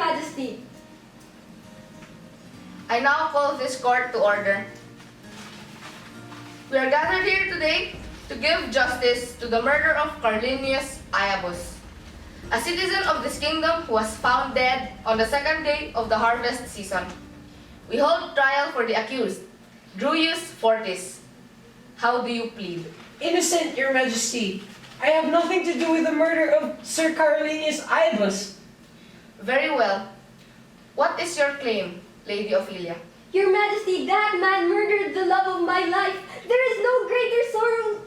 Majesty. I now call this court to order. We are gathered here today to give justice to the murder of Karlinius Iabus, a citizen of this kingdom who was found dead on the second day of the harvest season. We hold trial for the accused, Druius Fortis. How do you plead? Innocent, Your Majesty. I have nothing to do with the murder of Sir Karlinius Iabus. Very well. What is your claim, Lady Ophelia? Your Majesty, that man murdered the love of my life. There is no greater sorrow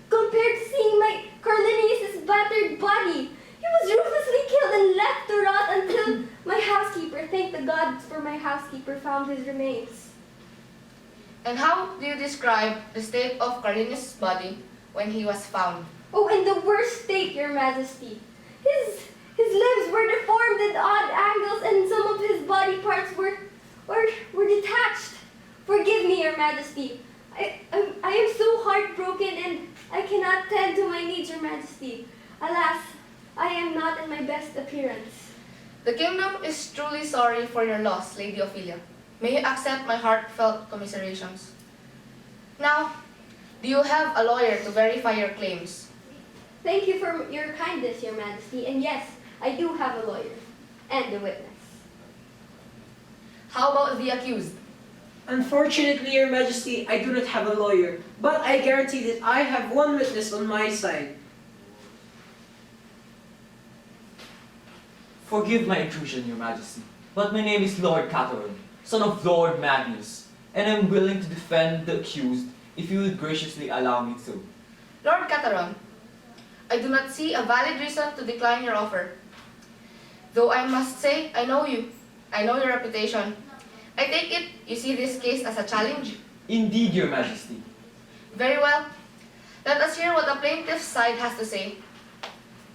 compared to seeing my Karlinius' battered body. He was ruthlessly killed and left to rot until my housekeeper, thank the gods for my housekeeper, found his remains. And how do you describe the state of Karlinius' body when he was found? Oh, in the worst state, Your Majesty. His limbs were deformed at odd angles and some of his body parts were detached. Forgive me, Your Majesty. I am so heartbroken and I cannot tend to my needs, Your Majesty. Alas, I am not in my best appearance. The kingdom is truly sorry for your loss, Lady Ophelia. May you accept my heartfelt commiserations. Now, do you have a lawyer to verify your claims? Thank you for your kindness, Your Majesty. And yes, I do have a lawyer and a witness. How about the accused? Unfortunately, Your Majesty, I do not have a lawyer, but I guarantee that I have one witness on my side. Forgive my intrusion, Your Majesty, but my name is Lord Catherine, son of Lord Magnus, and I'm willing to defend the accused if you would graciously allow me to. Lord Cataron, I do not see a valid reason to decline your offer. Though I must say, I know you. I know your reputation. I take it you see this case as a challenge. Indeed, Your Majesty. Very well. Let us hear what the plaintiff's side has to say.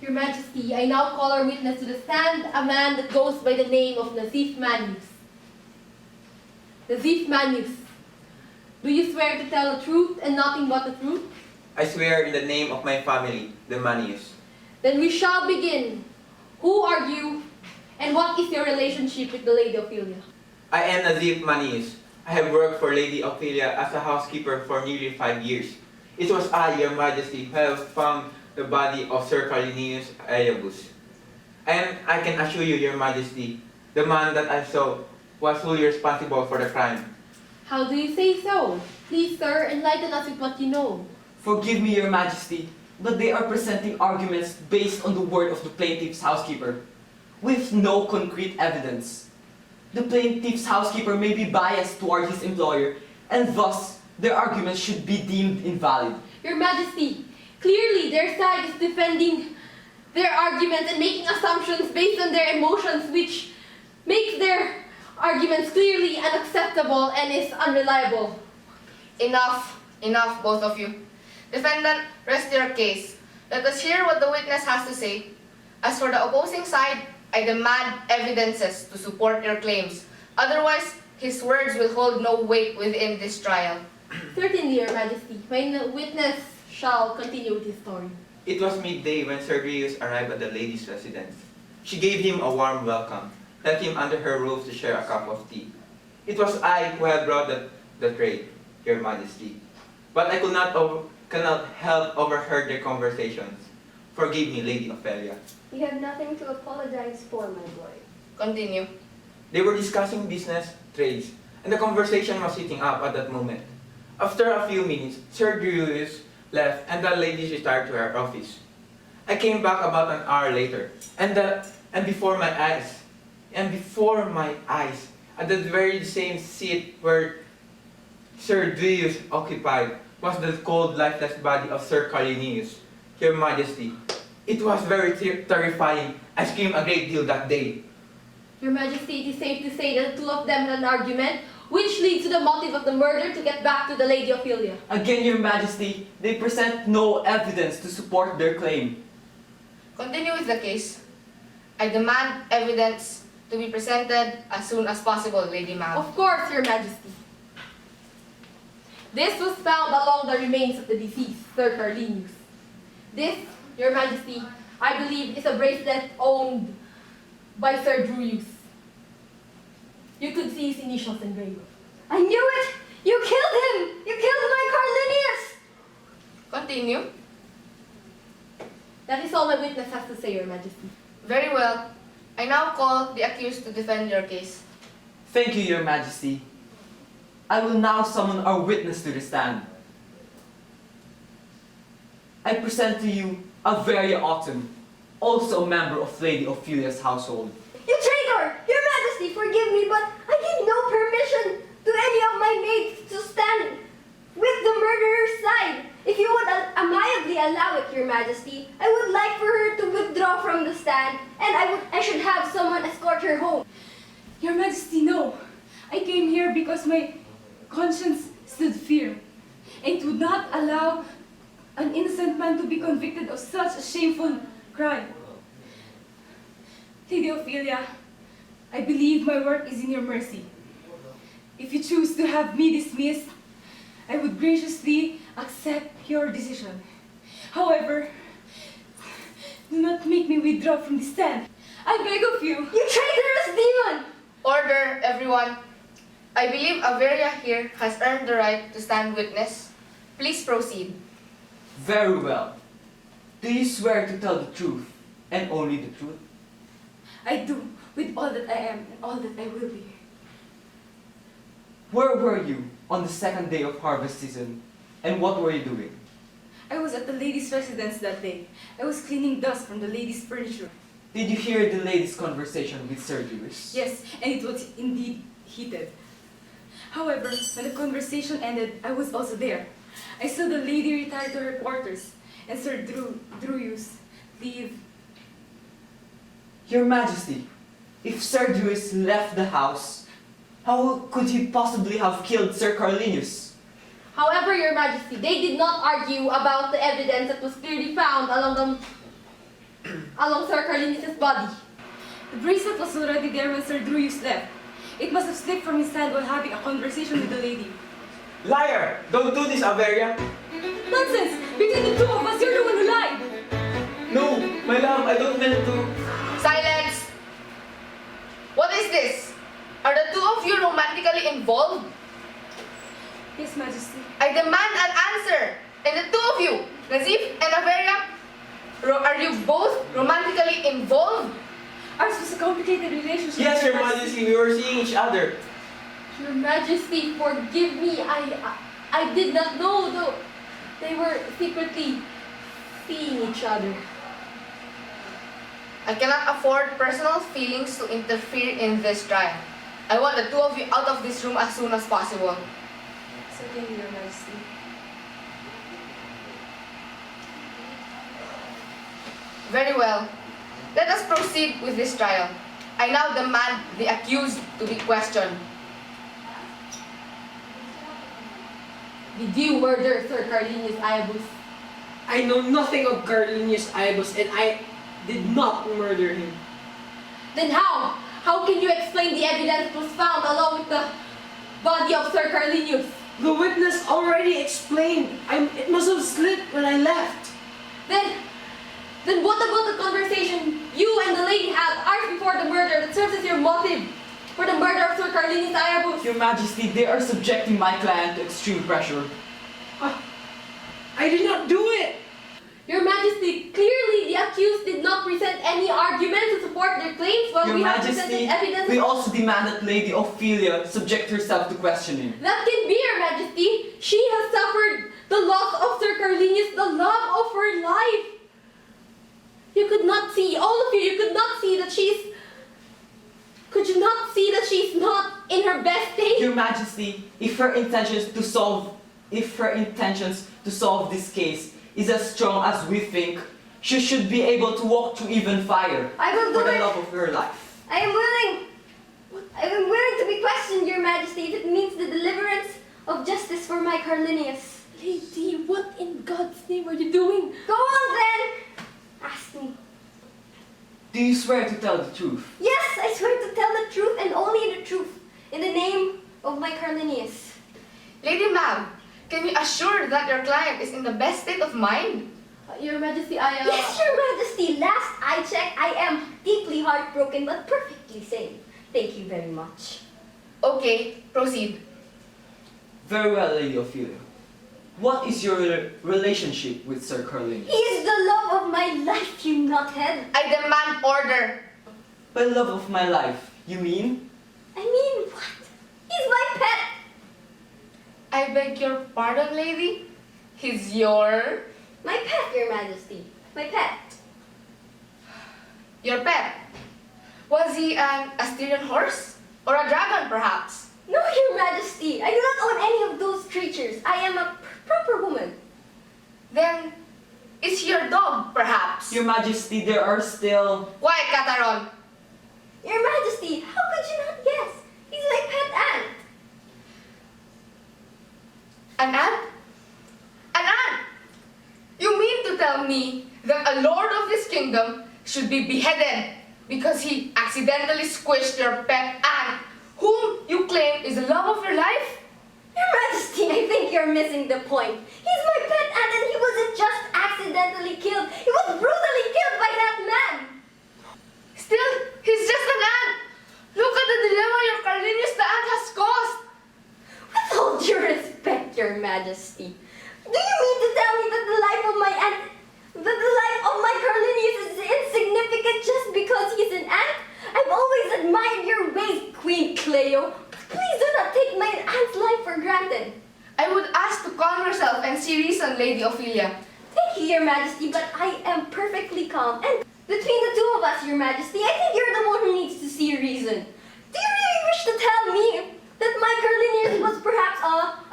Your Majesty, I now call our witness to the stand, a man that goes by the name of Nazif Manius. Nazif Manius, do you swear to tell the truth and nothing but the truth? I swear in the name of my family, the Manius. Then we shall begin. Who are you, and what is your relationship with the Lady Ophelia? I am Nazif Manius. I have worked for Lady Ophelia as a housekeeper for nearly 5 years. It was I, Your Majesty, who have found the body of Sir Karlinius Iabus. And I can assure you, Your Majesty, the man that I saw was fully responsible for the crime. How do you say so? Please, sir, enlighten us with what you know. Forgive me, Your Majesty, but they are presenting arguments based on the word of the plaintiff's housekeeper, with no concrete evidence. The plaintiff's housekeeper may be biased toward his employer, and thus their arguments should be deemed invalid. Your Majesty, clearly their side is defending their arguments and making assumptions based on their emotions, which makes their arguments clearly unacceptable and is unreliable. Enough, enough, both of you. Defendant, rest your case. Let us hear what the witness has to say. As for the opposing side, I demand evidences to support your claims. Otherwise, his words will hold no weight within this trial. Certainly, Your Majesty. My witness shall continue with his story. It was midday when Sir Drius arrived at the lady's residence. She gave him a warm welcome, led him under her roof to share a cup of tea. It was I who had brought the tray, Your Majesty. But I cannot help overheard their conversations. Forgive me, Lady Ophelia. You have nothing to apologize for, my boy. Continue. They were discussing business, trades, and the conversation was heating up at that moment. After a few minutes, Sir Drius left and the ladies retired to her office. I came back about an hour later, and before my eyes, at the very same seat where Sir Drius occupied, was the cold, lifeless body of Sir Karlinius, Your Majesty. It was very terrifying. I screamed a great deal that day. Your Majesty, it is safe to say that the two of them had an argument, which leads to the motive of the murder to get back to the Lady Ophelia. Again, Your Majesty, they present no evidence to support their claim. Continue with the case. I demand evidence to be presented as soon as possible, Lady Ma'am. Of course, Your Majesty. This was found along the remains of the deceased, Sir Karlinius. This, Your Majesty, I believe is a bracelet owned by Sir Druius. You could see his initials engraved. I knew it! You killed him! You killed my Karlinius! Continue. That is all my witness has to say, Your Majesty. Very well. I now call the accused to defend your case. Thank you, Your Majesty. I will now summon our witness to the stand. I present to you Averia Autumn, also a member of Lady Ophelia's household. You traitor! Your Majesty, forgive me, but I gave no permission to any of my maids to stand with the murderer's side. If you would amiably allow it, Your Majesty, I would like for her to withdraw from the stand, and I should have someone escort her home. Your Majesty, no. I came here because my conscience stood firm and would not allow an innocent man to be convicted of such a shameful crime. Lady Ophelia, I believe my work is in your mercy. If you choose to have me dismissed, I would graciously accept your decision. However, do not make me withdraw from the stand. I beg of you. You traitorous demon! Order, everyone. I believe Averia here has earned the right to stand witness. Please proceed. Very well. Do you swear to tell the truth, and only the truth? I do, with all that I am and all that I will be. Where were you on the second day of harvest season, and what were you doing? I was at the ladies' residence that day. I was cleaning dust from the ladies' furniture. Did you hear the lady's conversation with Sir Lewis? Yes, and it was indeed heated. However, when the conversation ended, I was also there. I saw the lady retire to her quarters, and Sir Druius leave. Your Majesty, if Sir Lewis left the house, how could he possibly have killed Sir Karlinius? However, Your Majesty, they did not argue about the evidence that was clearly found along Sir Karlinius' body. The bracelet was already there when Sir Druius left. It must have slipped from his hand while having a conversation with the lady. Liar! Don't do this, Averia! Nonsense! Between the two of us, you're the one who lied! No, my love, I don't mean to. Silence! What is this? Are the two of you romantically involved? Yes, Majesty. I demand an answer! And the two of you, Nazif and Averia, are you both romantically involved? Ours was a complicated relationship. Yes, Your Majesty, we were seeing each other. Your Majesty, forgive me. I did not know, though. They were secretly seeing each other. I cannot afford personal feelings to interfere in this trial. I want the two of you out of this room as soon as possible. Certainly, Your Majesty. Very well. Let us proceed with this trial. I now demand the accused to be questioned. Did you murder Sir Karlinius Iabus? I know nothing of Karlinius Iabus, and I did not murder him. Then how? How can you explain the evidence that was found along with the body of Sir Karlinius? The witness already explained. It must have slipped when I left. Then what about the conversation you and the lady had hours before the murder that serves as your motive for the murder of Sir Karlinius Iabus? Your Majesty, they are subjecting my client to extreme pressure. I did not do it. Your Majesty, clearly the accused did not present any argument to support their claims while Your we have presented Majesty, evidence. we also demand that Lady Ophelia subject herself to questioning. That can be, Your Majesty. She has suffered the loss of Sir Karlinius, the love of her life. You could not see, all of you could not see that could you not see that she's not in her best state? Your Majesty, if her intentions to solve this case is as strong as we think, she should be able to walk through even fire I will do for the it. love of her life. I am willing. I am willing to be questioned, Your Majesty, if it means the deliverance of justice for my Karlinius. Lady, what in God's name are you doing? Go on then. Ask me. Do you swear to tell the truth? Yes, I swear to tell the truth and only the truth, in the name of my Karlinius. Lady Mab, can you assure that your client is in the best state of mind? Your Majesty, I Yes, Your Majesty. Last I checked, I am deeply heartbroken but perfectly sane. Thank you very much. Okay, proceed. Very well, Lady Ophelia. What is your relationship with Sir Karlinius? He is the love of my life, you nuthead. I demand order. By love of my life, you mean? I mean, what? He's my pet. I beg your pardon, lady? He's your... My pet, Your Majesty. My pet. your pet. Was he an Assyrian horse? Or a dragon, perhaps? No, Your Majesty. I do not own any of those creatures. I am a proper woman. Then, is he your dog, perhaps? Your Majesty, there are still... Why, Cataron? Your Majesty, how could you not guess? He's my pet ant. An ant? An ant! You mean to tell me that a lord of this kingdom should be beheaded because he accidentally squished your pet ant, whom you claim is the love of your life? Your Majesty, I think you're missing the point. He's my pet ant and he wasn't just accidentally killed. He was brutally killed by that man. Still, he's just an ant. Look at the dilemma your Karlinius the ant has caused. With all due respect, Your Majesty, do you mean to tell me that the life of my ant, that the life of my Karlinius is insignificant just because he's an ant? I've always admired your ways, Queen Cleo. Please do not take my aunt's life for granted. I would ask to calm yourself and see reason, Lady Ophelia. Thank you, Your Majesty, but I am perfectly calm. And between the two of us, Your Majesty, I think you're the one who needs to see reason. Do you really wish to tell me that my Karlinius was perhaps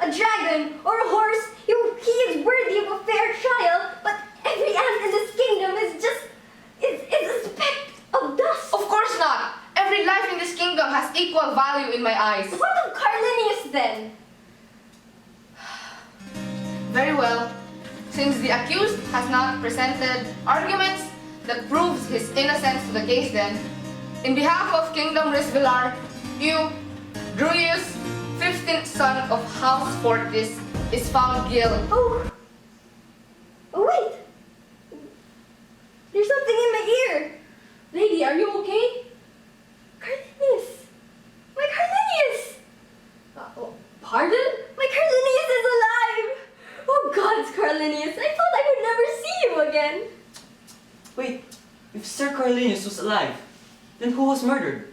a dragon or a horse? He is worthy of a fair trial, but every ant in this kingdom is a speck of dust. Of course not. Every life in this kingdom has equal value in my eyes. What of Karlinius then? Very well. Since the accused has not presented arguments that proves his innocence to the case then, in behalf of Kingdom Risvilar, you, Druius, 15th son of House Fortis, is found guilty. Oh, wait. There's something in my ear. Lady, are you okay? Karlinius. My Karlinius. Pardon? My Karlinius is alive. Oh, gods, Karlinius. I thought I would never see you again. Wait, if Sir Karlinius was alive, then who was murdered?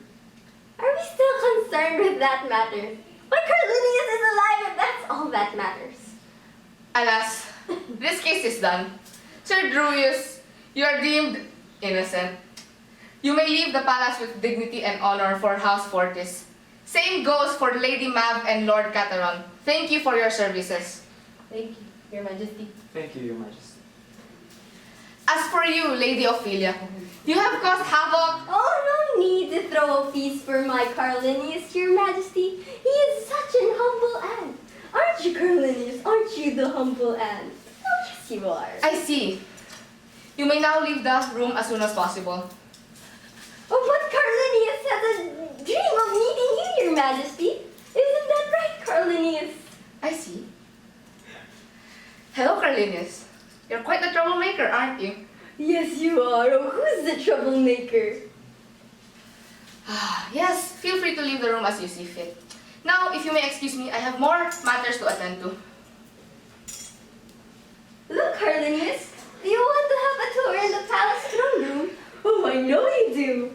Are we still concerned with that matter? My Karlinius is alive and that's all that matters. Alas, this case is done. Sir Druius, you are deemed innocent. You may leave the palace with dignity and honor for House Fortis. Same goes for Lady Mav and Lord Cataron. Thank you for your services. Thank you, Your Majesty. Thank you, Your Majesty. As for you, Lady Ophelia, you have caused havoc. Oh, no need to throw a feast for my Karlinius, Your Majesty. He is such an humble ant. Aren't you, Karlinius? Aren't you the humble ant? Oh, yes, you are. I see. You may now leave the room as soon as possible. Oh, but Karlinius has a dream of meeting you, Your Majesty. Isn't that right, Karlinius? I see. Hello, Karlinius. You're quite a troublemaker, aren't you? Yes, you are. Oh, who's the troublemaker? Yes, feel free to leave the room as you see fit. Now, if you may excuse me, I have more matters to attend to. Look, Karlinius, do you want to have a tour in the palace throne room? Oh, I know you do.